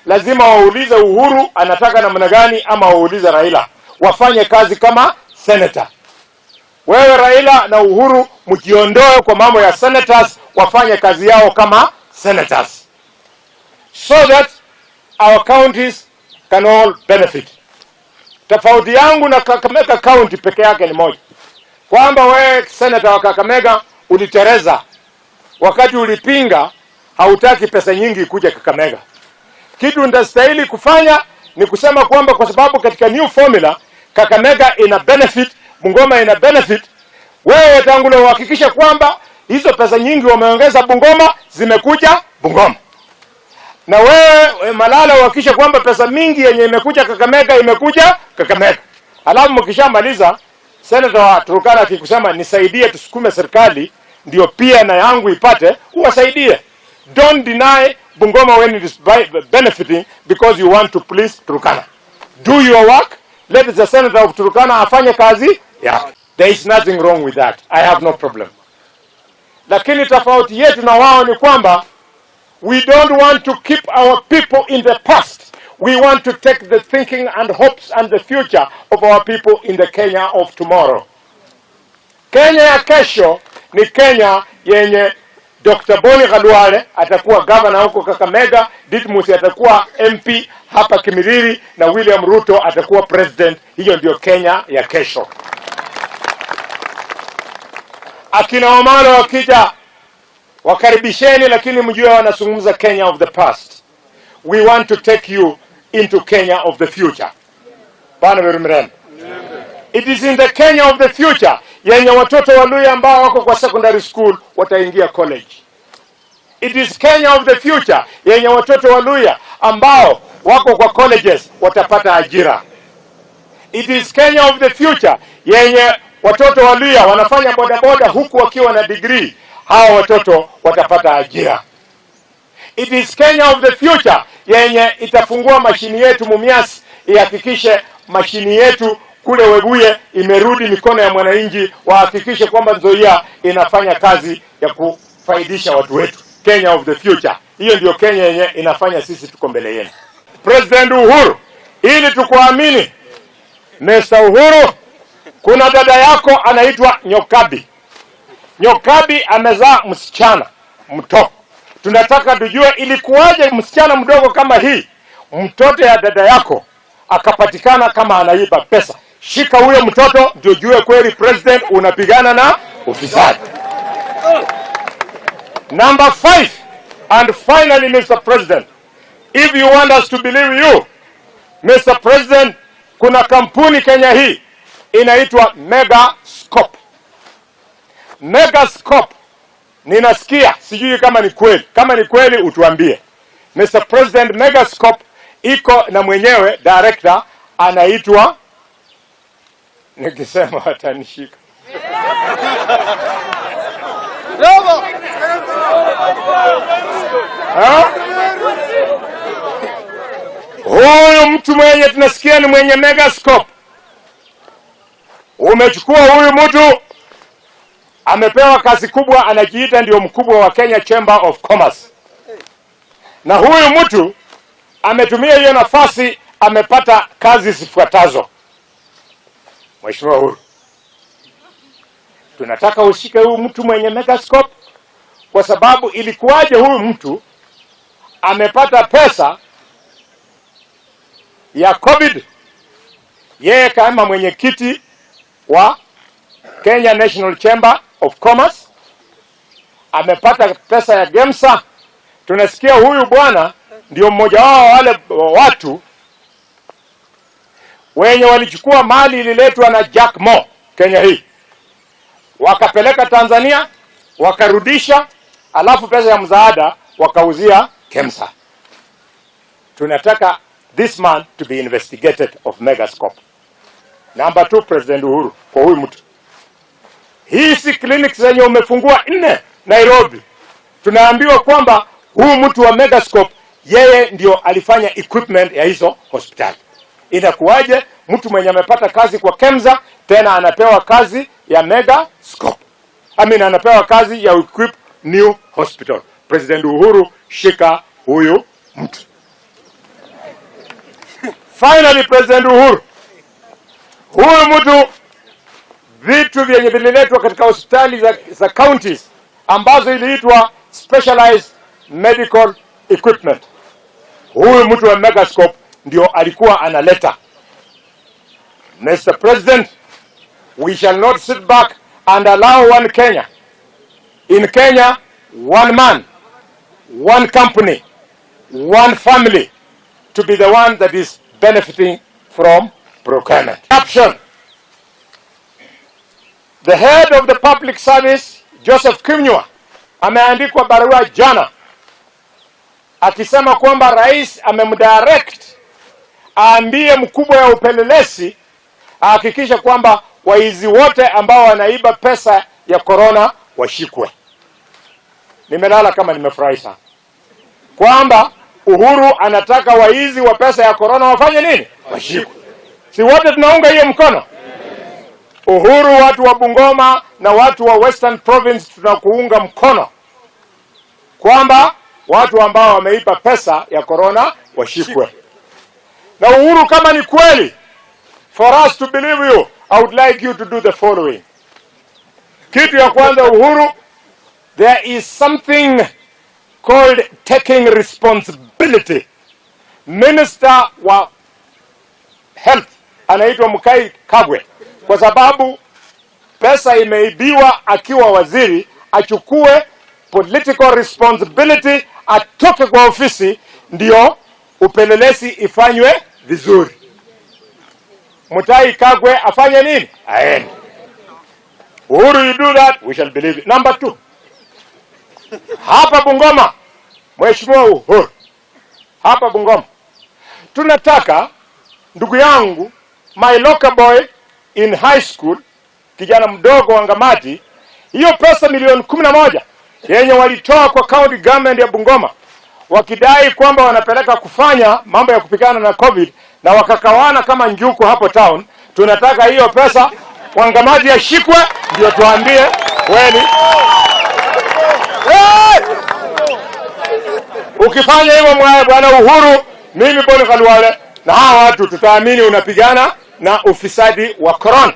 lazima waulize Uhuru anataka namna gani, ama waulize Raila. Wafanye kazi kama senator. Wewe Raila na Uhuru mjiondoe kwa mambo ya senators, wafanye kazi yao kama senators, so that our counties can all benefit. Tofauti yangu na Kakamega County peke yake ni moja, kwamba wewe senator wa Kakamega ulitereza wakati ulipinga hautaki pesa nyingi kuja Kakamega. Kitu ndastahili kufanya ni kusema kwamba kwa sababu katika new formula Kakamega ina benefit, Bungoma ina benefit, wewe Wetangula uhakikisha kwamba hizo pesa nyingi wameongeza Bungoma zimekuja Bungoma. Na wewe Malala uhakikisha kwamba pesa mingi yenye imekuja Kakamega imekuja Kakamega. Alafu mkishamaliza senator wa Turkana akikusema nisaidie tusukume serikali ndio pia na yangu ipate, uwasaidie. Don't deny Bungoma when it is benefiting because you want to please Turkana. Do your work. Let the senator of Turkana afanye kazi. Yeah. There is nothing wrong with that. I have no problem. Lakini tofauti yetu na wao ni kwamba we don't want to keep our people in the past. We want to take the thinking and hopes and the future of our people in the Kenya of tomorrow. Kenya ya kesho ni Kenya yenye Dr. Boni Khalwale atakuwa governor huko Kakamega, Ditmus atakuwa MP hapa Kimiriri, na William Ruto atakuwa president. Hiyo ndio Kenya ya kesho. Akina Omalo wakija wakaribisheni, lakini mjue wanazungumza Kenya of the past. We want to take you into Kenya of the future. Bana Berumren. It is in the Kenya of the future yenye watoto wa Luhya ambao wako kwa secondary school wataingia college. It is Kenya of the future yenye watoto wa Luhya ambao wako kwa colleges watapata ajira. It is Kenya of the future yenye watoto wa Luhya wanafanya bodaboda huku wakiwa na degree, hao watoto watapata ajira. It is Kenya of the future yenye itafungua mashini yetu Mumias, ihakikishe mashini yetu kule Webuye imerudi mikono ya mwananchi, wahakikishe kwamba Nzoia inafanya kazi ya kufaidisha watu wetu. Kenya of the future. Hiyo ndio Kenya yenye inafanya sisi tuko mbele yenu. President Uhuru, ili tukuamini, Mr. Uhuru, kuna dada yako anaitwa Nyokabi. Nyokabi amezaa msichana mtoto. Tunataka tujue ilikuwaje msichana mdogo kama hii, mtoto ya dada yako akapatikana kama anaiba pesa. Shika huyo mtoto ndio jue kweli president unapigana na ufisadi. Number 5, and finally, Mr. President, if you want us to believe you, Mr. President, kuna kampuni Kenya hii inaitwa Megascope. Megascope ninasikia, sijui kama ni kweli. Kama ni kweli utuambie. Mr. President, Megascope iko na mwenyewe director anaitwa, nikisema watanishika. Huyu mtu mwenye tunasikia ni mwenye Megascope. Umechukua huyu mtu, amepewa kazi kubwa, anajiita ndio mkubwa wa Kenya Chamber of Commerce. Na huyu mtu ametumia hiyo nafasi, amepata kazi zifuatazo. Mheshimiwa Uhuru, tunataka ushike huyu mtu mwenye Megascope, kwa sababu ilikuwaje huyu mtu amepata pesa ya COVID, yeye kama mwenyekiti wa Kenya National Chamber of Commerce, amepata pesa ya Gemsa. Tunasikia huyu bwana ndio mmoja wao wale watu wenye walichukua mali ililetwa na Jack Mo Kenya hii, wakapeleka Tanzania, wakarudisha, alafu pesa ya mzaada wakauzia Kemsa. Tunataka this man to be investigated of Megascope. Number 2, President Uhuru, kwa huyu mtu, hizi clinics zenye umefungua 4 Nairobi, tunaambiwa kwamba huyu mtu wa Megascope yeye ndio alifanya equipment ya hizo hospitali. Inakuwaje mtu mwenye amepata kazi kwa Kemsa tena anapewa kazi ya Megascope? Anapewa kazi ya equip new hospital. President Uhuru, shika huyu mtu. Finally, President Uhuru, huyu mtu vitu vyenye vililetwa katika hospitali za counties ambazo iliitwa specialized medical equipment, huyu mtu wa Megascope ndio alikuwa analeta. Mr. President, we shall not sit back and allow one Kenya. In Kenya, one man, one company, one family to be the one that is benefiting from procurement. Caption. The head of the public service, Joseph Kimnyua, ameandikwa barua jana akisema kwamba rais amemdirect aambie mkubwa ya upelelezi ahakikisha kwamba waizi wote ambao wanaiba pesa ya corona washikwe. Nimelala kama nimefurahi sana kwamba Uhuru anataka waizi wa pesa ya corona wafanye nini? Washikwe. Si wote tunaunga hiyo mkono? Uhuru, watu wa Bungoma na watu wa Western Province tunakuunga mkono kwamba watu ambao wameiba pesa ya corona washikwe. Na Uhuru, kama ni kweli, for us to believe you, I would like you to do the following. Kitu ya kwanza, Uhuru, there is something called taking responsibility. Minister wa Health anaitwa Mutahi Kagwe, kwa sababu pesa imeibiwa akiwa waziri, achukue political responsibility, atoke kwa ofisi ndio upelelezi ifanywe vizuri. Mutahi Kagwe afanye nini? Aende. Uhuru, you do that, we shall believe it. Number 2. Hapa Bungoma, Mheshimiwa Uhuru, hapa Bungoma tunataka, ndugu yangu, my local boy in high school, kijana mdogo wa Ngamati, hiyo pesa milioni 11 yenye walitoa kwa county government ya Bungoma wakidai kwamba wanapeleka kufanya mambo ya kupigana na COVID na wakakawana kama njuku hapo town, tunataka hiyo pesa kwa Ngamati yashikwe ndio tuambie kweli. Ukifanya hivyo bwana Uhuru, mimi Boni Khalwale na hawa watu tutaamini unapigana na ufisadi wa corona.